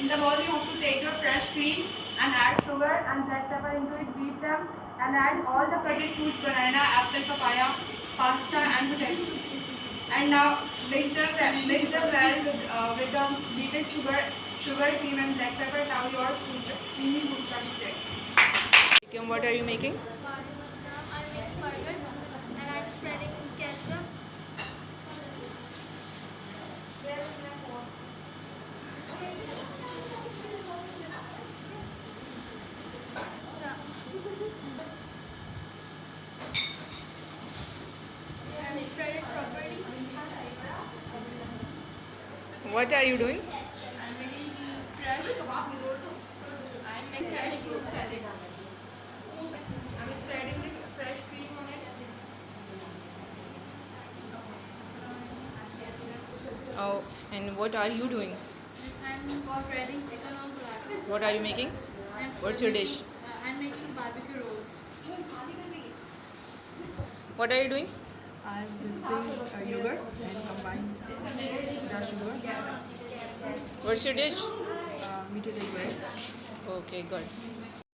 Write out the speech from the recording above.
In the bowl you have to take your fresh cream and add sugar and black pepper into it, beat them and add all the cutted fruits, banana, apple, papaya, pasta and potato. And now mix them well with the beaten sugar, cream and black pepper. Now your creamy fruit chutney is ready. Kim, what are you making? I'm making burger and I'm spreading ketchup. And spread it properly. What are you doing? I'm making fresh. I'm making fresh fruit salad. I'm spreading the fresh cream on it. Oh, and what are you doing? I'm spreading chicken on platter. What are you making? What's your dish? I'm making barbecue rolls. What are you doing? I'm using yogurt and combine the sugar. What's your dish? Meat egg. Okay, good.